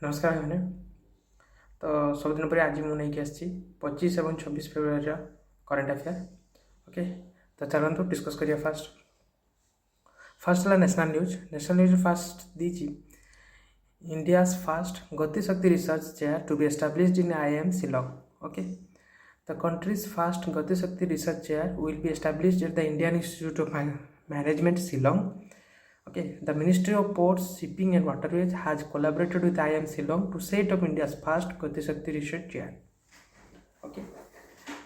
नमस्कार मैंने तो सबुदिन पर आज मुझे आसी 25 और 26 फेब्रुआरी करेन्ट अफेयर। ओके, तो चलते डिस्कस करिए। फर्स्ट है नेशनल न्यूज फास्ट दीची India fast Gatishakti research chair to be established in IIM Shillong. Okay, the countries fast Gatishakti research chair will be established at the Indian Institute of Management Shillong. Okay, the Ministry of Ports, Shipping and Waterways has collaborated with IIM Shillong to set up India's first Gati Shakti Research Chair. Okay,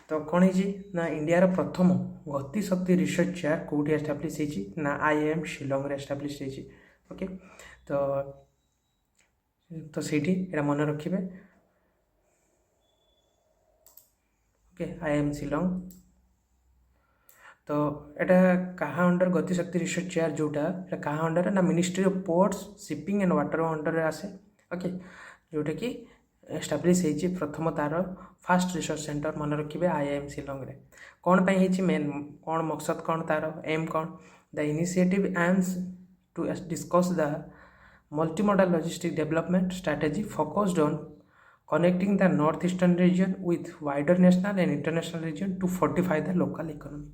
तो कौन है ना India प्रथम गति शक्ति research chair कौटी establish ना IIM Shillong रे establish. Okay, तो सीटी एरा मन रखिए। ओके, IIM शिलोंग तो यहाँ क्या अंडर गतिशक्ति रिसर्च चेयर जोटा क्या अंडर ना ministry of ports shipping and water under आसे। ओके, जोटा कि एस्टाब्लीश होती प्रथम तार फास्ट रिसर्च सेंटर मन रखिए IIM शिलोंग रे। कौन पाई मेन कौन मकसद कौन तार एम कौन the initiative aims to discuss the multimodal logistic development strategy focused on connecting the north eastern region with wider national and international region to fortify the local economy.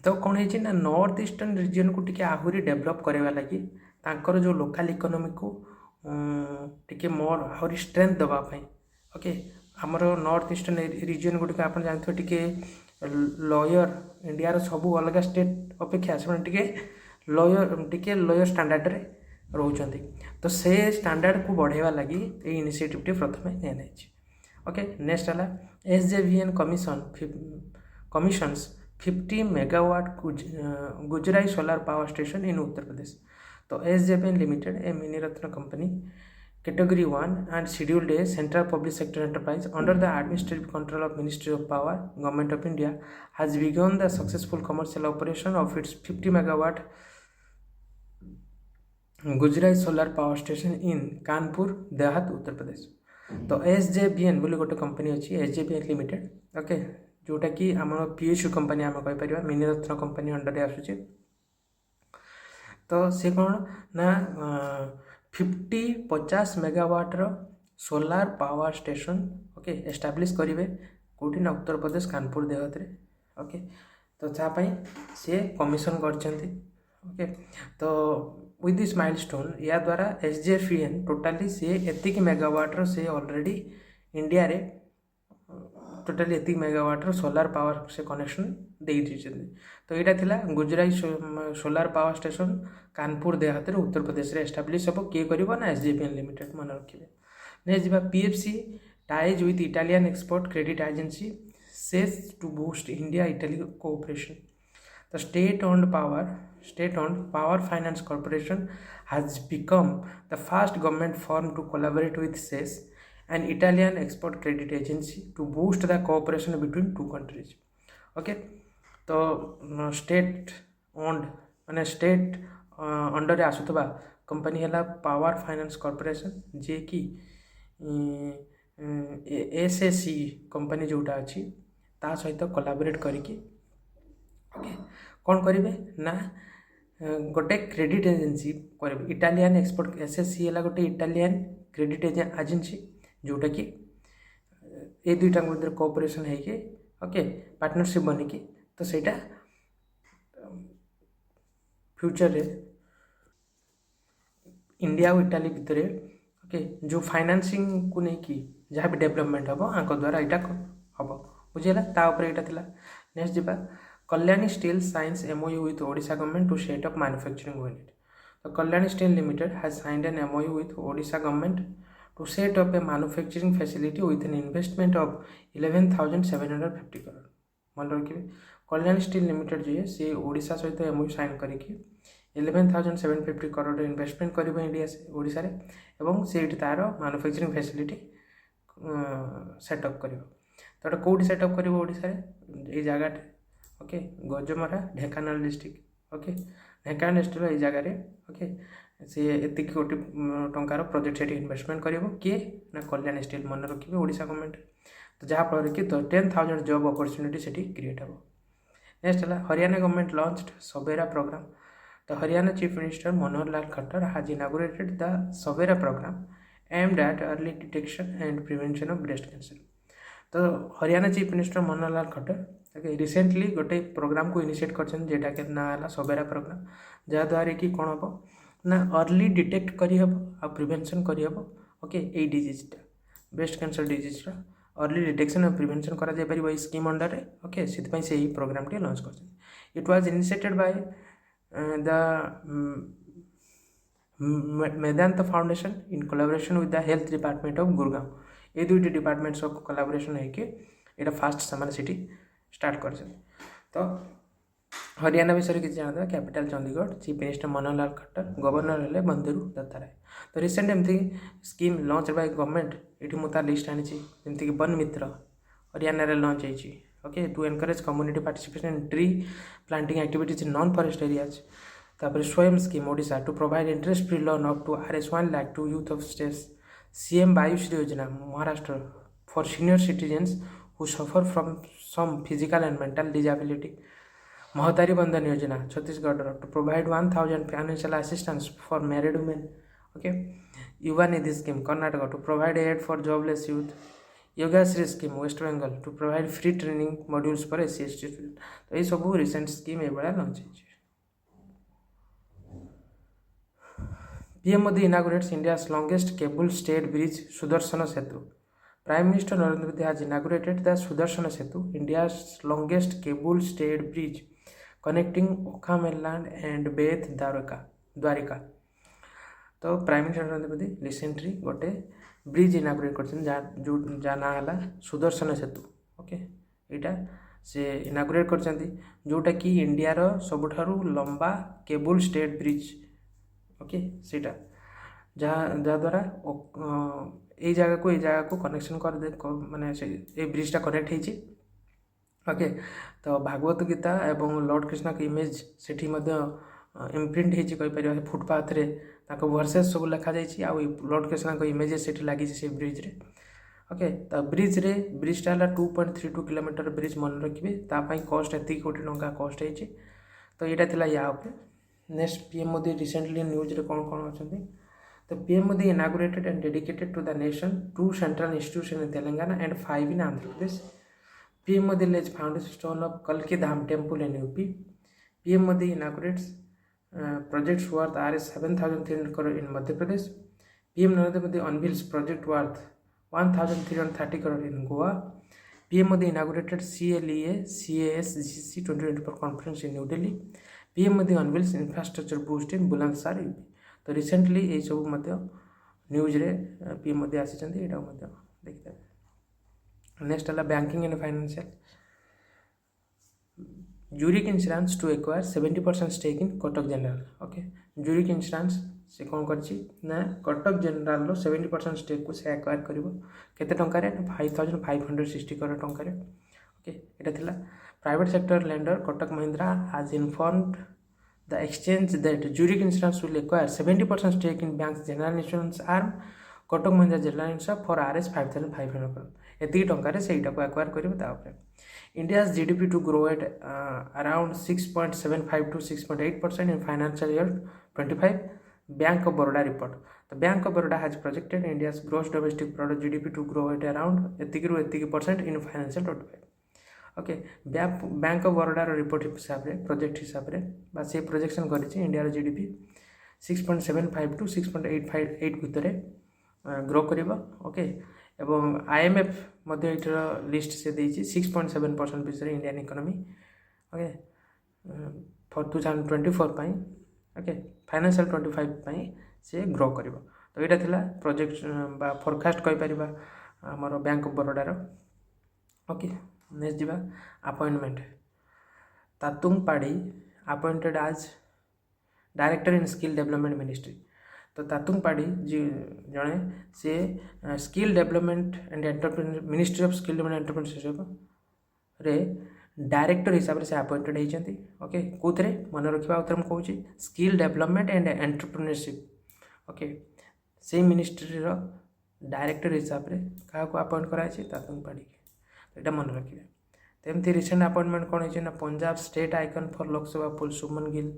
तो कौन है ना नॉर्थ ईस्टर्न रीजन को टिके आहुरी develop करवा लगी तांकर जो लोकल इकोनॉमी को टिके मोर आहुरी स्ट्रेंथ दवाई। ओके, आमर नॉर्थ ईस्टर्न रीजन गुटिक आप जानते टिके लोयर इंडिया सबू अलग स्टेट अपेक्षा से लोयर स्टैंडर्ड रे रोचंती। तो से स्टैंडर्ड को बढ़ावा लगी ये इनिशिएटिव प्रथम निया। ओके, नेक्स्ट है SJVN commissions 50 megawatt Gujrai solar power station in Uttar Pradesh. तो SJVN limited a mini Ratna company category 1 and scheduled a central public sector enterprise under the administrative control of Ministry of Power, Government of India has begun the successful commercial operation of its 50 megawatt Gujrai solar power station in Kanpur Dehat Uttar Pradesh. तो SJVN बोली गोटे company अच्छी SJVN limited. Okay, जोटा कि आम PSU company आम कहीपर mini Ratna company under आसूचे। तो सी कौन ना 50 मेगावाटर solar power station okay establish करेंगे कौटी ना उत्तर प्रदेश कानपुर देहात रे। ओके, तो तापाई सी कमिशन करछंती। ओके, तो विथ दिस माइलस्टोन या द्वारा SJVN टोटाली सी एतिक मेगावाटर से ऑलरेडी इंडिया रे टोटाली एतिक मेगावाटर सोलार पावर से कनेक्शन दे दीजिए। तो यहाँ थिला गुजराई solar power station Kanpur Dehat रे उत्तर प्रदेश रे एस्टाब्लिश हम किए कर ना SJVN लिमिटेड मन रखिए। नेक्स्ट जा PFC ties with Italian export credit agency SACE to boost India Italy cooperation. The state-owned power finance corporation has become the first government firm to collaborate with SES, an Italian export credit agency, to boost the cooperation between two countries. Okay, तो state-owned माने state under आसुवा company है power finance corporation जे कि SSE company जोटा अच्छी ता सहित collaborate करिकी okay कौन करेंगे ना गोटे क्रेडिट एजेंसी करेंगे इटालियन एक्सपोर्ट SSE है गोटे इटालियन क्रेडिट एजेंसी जोटा कि ये दुईटा मध्य कोऑपरेशन है कि ओके पार्टनरशिप बनिकी तो सेटा फ्यूचर रे इंडिया और इटाली भितर ओके जो फाइनेंसिंग को लेकिन जहाँ भी डेवलपमेंट हम आंक द्वारा यहाँ हम बुझेगा तापर यहाँ था। नेक्स्ट जा Kalyani steel science MOU with Odisha government to set up manufacturing unit. So Kalyani Steel Limited has signed an MOU with Odisha government to set up a manufacturing facility with an investment of 11,750 crore. मन रखिए Kalyani steel limited जो है सी ओडिशा सहित MOU sign करके 11,750 crore investment कर India से ओडिशा रे एवं से तार मैन्युफैक्चरिंग फैसिलिटी सेटअप कर। तो कौटी सेटअप कर ओडिशा रे ये जगह okay Gajamara Dhenkanal district. Okay, Dhenkanal district ये जगार ओके सी एति कोटी टंकार प्रोजेक्ट से इन्वेस्टमेंट कर किए ना कल्याणी स्टील मन रखिए ओडिशा गवर्नमेंट। तो जहाँफल कि 10,000 जॉब अपॉर्चुनिटी से क्रिएट हम। नेक्स्ट है हरियाणा गवर्नमेंट लॉन्च्ड सबेरा programme. The Haryana Chief Minister Manohar Lal Khattar has inaugurated the Savera program aimed at early detection and prevention of breast cancer. तो Haryana chief minister Manohar Lal Khattar okay recently गोटे programme को initiate करछन जेटा के ना हला सबेरा programme जहाँद्वारा कि कौन हम ना अर्ली डिटेक्ट करहब आ प्रिवेंशन करहब ओके ए डिजीजटा ब्रेस्ट कैंसर डिजीजटा अर्ली डिटेक्शन और प्रिवेंशन करा जाय परिबो स्कीम अंडर रे ओके सितपई से ही प्रोग्राम टी लॉन्च करछन. It was initiated by the Medanta Foundation in collaboration with the Health Department of Gurgaon. ये दुईटी डिपार्टमेंट्स ऑफ कोलाबोरेशन है कि ये फास्ट सामान सिटी स्टार्ट कर. तो हरियाणा विषय किसी जानते capital Chandigarh chief minister Manohar Lal Khattar governor हेले बंदरू दत्ताराय. तो रिसेंट एमती स्कीम लॉन्च बाय गवर्नमेंट ये मुझे लिस्ट आनी जमीक वन मित्र हरियाणा लॉन्च होती okay to encourage community participation in tree planting activities in non forest areas. तापर Swayam scheme Odisha to provide interest free loan up to Rs 1 lakh to youth of states. CM Vayushri Yojana Maharashtra for senior citizens who suffer from some physical and mental disability. Mahtari Bandhan Yojana Chhattisgarh to provide 1000 financial assistance for married women okay. युवा निधि scheme Karnataka to provide aid for jobless youth. Yogashree scheme West Bengal to provide free training modules for SC ST student. तो ये सब recent scheme ये launch है. PM Modi inaugurates India's longest cable stayed bridge Sudarshana Setu. Prime Minister Narendra Modi has inaugurated the Sudarshana Setu, India's longest cable stayed bridge connecting Okha mainland and Beth Dwarika. तो prime minister Narendra Modi recently गोटे bridge inaugurate करछन जा ना हला सुदर्शन सेतु okay. एटा से inaugurate करछंती जोटा कि India रो सबुठारु लंबा cable stayed bridge okay सीटा जहाँद्वारा ये जगह को कनेक्शन कर दे माने से ये ब्रिजटा कनेक्ट होती ओके. तो भागवत गीता एवं लॉर्ड कृष्ण की इमेज सेठी इम्प्रिंट होती कहीपर फुटपाथ रे ताको वर्सेस सब लिखा जाइए आ लॉर्ड कृष्ण को इमेजेस सेठी लगी से ब्रिज रे ओके. तो ब्रिजटा है 2.32 किलोमीटर ब्रिज मन रखिए तापाई कॉस्ट एति कोटी टंका कॉस्ट होती. तो यहाँ थिला या उपरे. Next PM Modi recently news रे कौन कौन अच्छा. तो PM Modi inaugurated and dedicated to the nation 2 central institution in Telangana and 5 in Andhra Pradesh. PM Modi lays foundation stone of कल्की Dham temple in UP. PM Modi inaugurates projects worth Rs 7,300 crore in Madhya Pradesh. PM Narendra Modi unveils project worth 1,330 crore in Goa. PM Modi inaugurated CLEA CASGC 2024 conference in new Delhi. PM Modi unveils infrastructure boost in Bulandshahr UP. तो recently ये सब news रे PM Modi आसी देखते. Next है banking and financial. Zurich insurance to acquire 70% stake in Kotak general okay. Zurich insurance से कौन करना कटक जनरल 70% स्टेक को से एक्वायर कर 5,560 करोड़ टंकार ओके. यहाँ थिला private sector lender Kotak Mahindra has informed the exchange that Zurich Insurance will acquire 70% stake in bank's general insurance arm Kotak Mahindra General Insurance for Rs 5,500 crore. एति टंका से acquire करेंगे. India's GDP to grow at around 6.75 to 6.8% in financial year 25. Bank of Baroda report. The Bank of Baroda has projected India's gross domestic product GDP to grow at around 80% in financial 25. Okay. Bank of Baroda report हिसाब से project हिसाब से बास ये projection कर India GDP 6.75 to 6.858 भितर grow कर okay. एवं IMF लिस्ट से देती 6.7% भितर Indian economy okay for 2024 okay financial 25 से ग्रो कर. तो यहाँ थिला प्रोजेक्ट बा फोरकास्ट कहीपर आमर बैंक ऑफ बरोडार ओके. नेक्स्ट जीवा अपॉइंटमेंट. तातुंग पाड़ी अपॉइंटेड आज director in skill development ministry. तो तातुंग पाड़ी जी जड़े से skill development and entrepreneur ministry of skill development entrepreneurship रे डायरेक्टर हिसाब से अपॉइंटेड होती ओके. कौन मन रखा आउे मुझे skill development and entrepreneurship okay. से मिनिस्ट्री डायरेक्टर हिसाब से क्या अपॉइंट कराई तातुंग पाड़ी यहाँ मन रखिए. तो एमती रिसेंट अपॉइंटमेंट कौन है ना Punjab state icon for Lok Sabha पुल Suman Gill.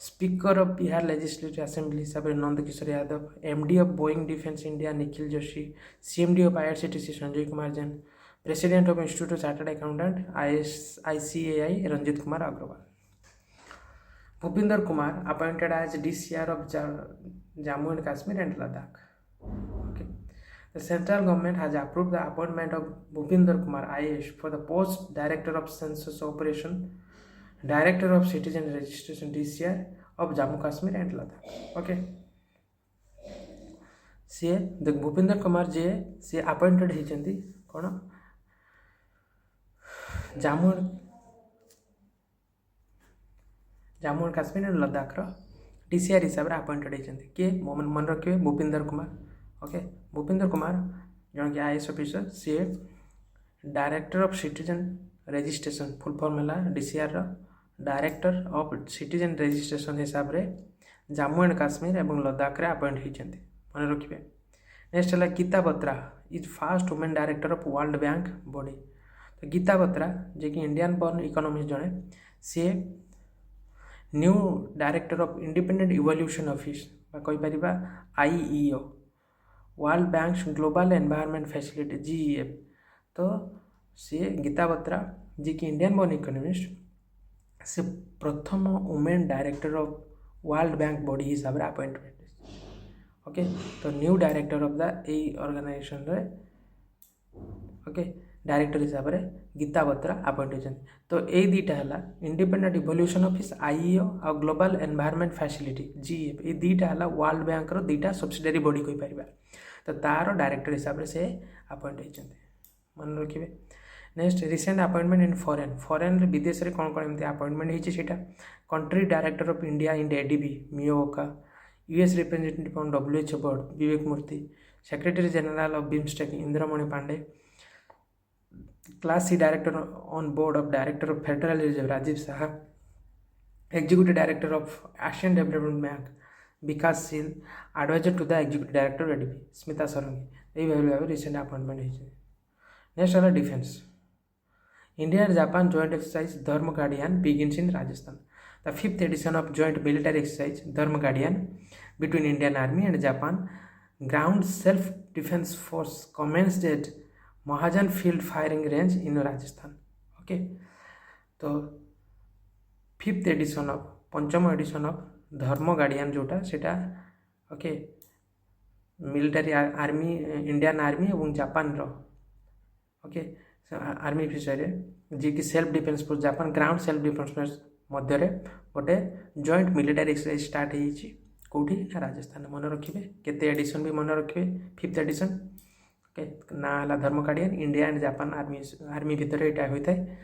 Speaker of Bihar legislative assembly हिसाब से Nand Kishore Yadav, MD of Boeing defence India Nikhil Joshi, CMD of IRCTC Sanjay Kumar Jain, president of institute of chartered accountant ICAI Ranjit Kumar Agarwal. Bhupinder Kumar appointed as DCR of Jammu and Kashmir and Ladakh. Okay. The central government has approved the appointment of Bhupinder Kumar IAS for the post Director of Census Operation, Director of Citizen Registration DCR of Jammu Kashmir and Ladakh. Okay. सी देख भूपिंदर कुमार जी सी appointed होती कौन Jammu and Kashmir and Ladakh DCR हिसाब से appointed होती किए मन रखिए भूपिंदर कुमार। ओके भूपिंदर कुमार जन कि IAS ऑफिसर सी director of citizen registration full form है DCR director of citizen registration हिसाब से जम्मू एंड काश्मीर और लद्दाख रे अपॉइंट होती मन रखिए। नेक्स्ट है Gita Batra is first women director of World Bank body. तो गीता बत्रा जे कि इंडियन बॉर्न इकोनॉमिस्ट जड़े सी new director of independent evolution office कहीपर IEO World Bank global environment facility GEF। तो सी गीता बत्रा जी कि इंडियन बॉर्न इकोनॉमिस्ट से प्रथम women director of World Bank body हिसाब से अपॉइंटमेंट। ओके तो new director of the organisation रे ओके डायरेक्टर हिसाब से गीता बत्रा अपॉइंट होती। तो यही दुईटा है इंडिपेंडेंट इवोल्यूशन ऑफिस IEO और ग्लोबल एनवायरनमेंट फैसिलिटी GEF ये दुईटा है वर्ल्ड बैंक दुईटा सब्सिडियरी बॉडी कहीपर। तो तार डायरेक्टर हिसाब से अपॉइंट होती मन रखिए। Next recent appointment in foreign विदेश में कौन कौन एमती अपॉइंटमेंट होता country director of India in ADB Mio Oka, US representative on WHO board Vivek Murthy, secretary general of BIMSTEC Indramani Pandey, class C director on board of director of federal reserve Rajeev Shah, executive director of Asian development bank Vikas Sheel, adviser to the executive director ADB Smita Sarangi. यही भाव recent appointment होती। Next है defence India and Japan joint exercise Dharma guardian begins in Rajasthan. The 5th edition of joint military exercise Dharma Guardian between Indian Army and Japan Ground Self-Defense Force commenced at Mahajan Field Firing Range in Rajasthan. Okay, तो 5th edition of पंचम edition of Dharma guardian जोटा सेटा okay military army Indian army और Japan रो okay army विषय जी कि self defence force Japan ground self defence force मध्य गोटे जॉइंट मिलिटारी एक्सरसाइज स्टार्ट होती कौटी ना राजस्थान मन रखिए केते एडिशन भी मन रखिए 5th एडिशन ओके ना है Dharma guardian India and Japan army भितर यहाँ होता है।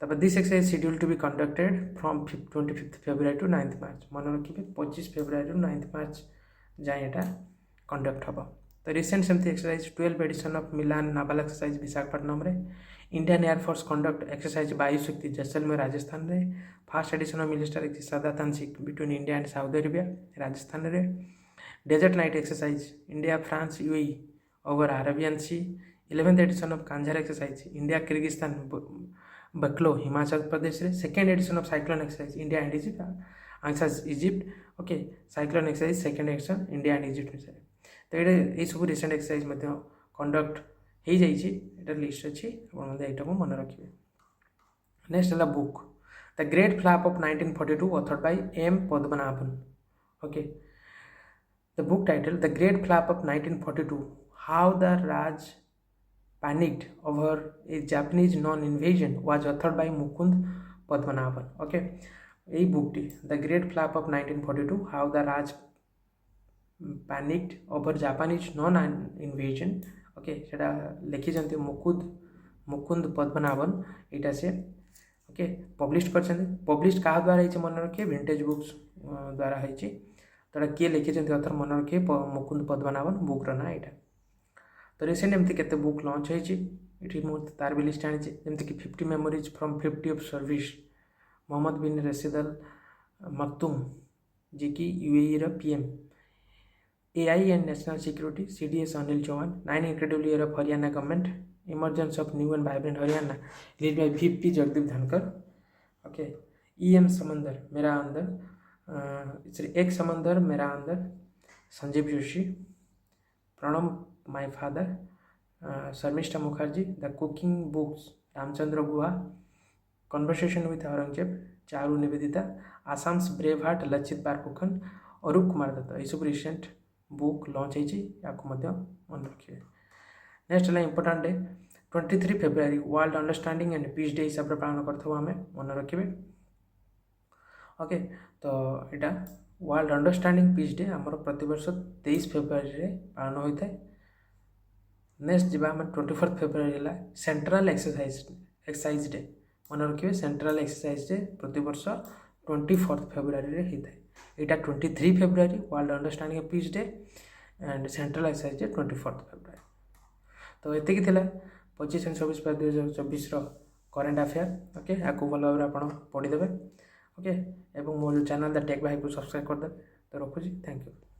तब this exercise scheduled to be conducted from 25 February to 9 March मन रखिए 25 फेब्रुआरी टू 9 मार्च जाए यहाँ कंडक्ट हम। तो रिसेंट सेमती exercise 12 edition of Milan naval exercise Visakhapatnam रे इंडियन एयरफोर्स कंडक्ट एक्सरसाइज वायु शक्ति जैसलमेर राजस्थान रे। First edition of military Sada Tanseeq between India and Saudi Arabia Rajasthan रे। Desert knight exercise India France UAE over Arabian sea. 11th edition of Khanjar exercise India Kyrgyzstan Bakloh Himachal Pradesh रे। Second edition of cyclone exercise India and Egypt answer Egypt okay cyclone exercise second edition India and Egypt विषय। तो ये सब recent exercise conduct हो जाइए list अच्छी यहाँ मन रखिए। नेक्स्ट है book the great flap of 1942 authored by M Padmanabhan. Okay the book title the great flap of 1942 how the Raj panicked over a Japanese non invasion was authored by Mukund Padmanabhan. Okay यही बुकटी the great flap of 1942 how the Raj panicked over Japanese non invasion okay सेटा लिखिं मुकुंद पद्मनाभन यहाँ से okay publish कर publish क्या द्वारा होती मन रखिए विंटेज बुक्स द्वारा होती। तो किए लिखिं अथर मन रखिए मुकुंद पद्मनाभन बुक्र ना यहाँ। तो रिसेंट एमती केते बुक लॉन्च होती मुझे तार भी लिस्ट आनी जमीक 50 memories from 50 of service Mohammed bin Rashid al Maktoum जी की UAE रा PM AI and national security CDS Anil Chauhan 9 incredible year of Haryana government emergence of new and vibrant Haryana led by VP Jagdeep Dhankhar okay EM समंदर मेरा अंदर एक समंदर मेरा अंदर, Sanjeev Joshi, Pranab my father, Sharmistha Mukherjee, the cooking books Ramachandra Guha, conversation with Aurangzeb Charu Nivedita, Assam's brave heart Lachit Barphukan, Arup Kumar Dutta ये सब रिसेंट बुक लॉन्च होती मन रखिए। नेक्स्ट है important day 23 February world understanding and peace day हिसाब से पालन करते आम मन रखिए। ओके तो यहाँ वर्ल्ड अंडरस्टैंडिंग पीस डे आमर प्रति वर्ष 23 फेब्रुआरी पालन होता है। नेक्स्ट जावा 24 फेब्रुआरी है सेंट्रल एक्सरसाइज डे मन रखिए। सेंट्रल एक्सरसाइज डे प्रति वर्ष 24 फेब्रुआरी होता है। यहाँ 23 February world understanding peace day and central exercise day 24 February. तो ये 25 और 26/2024 करेन्ट अफेयर। ओके आपको भल भाव आप पढ़ीदे। ओके एवं मो चैनल द टेक भाई को सब्सक्राइब करदे। तो रखुची, थैंक यू।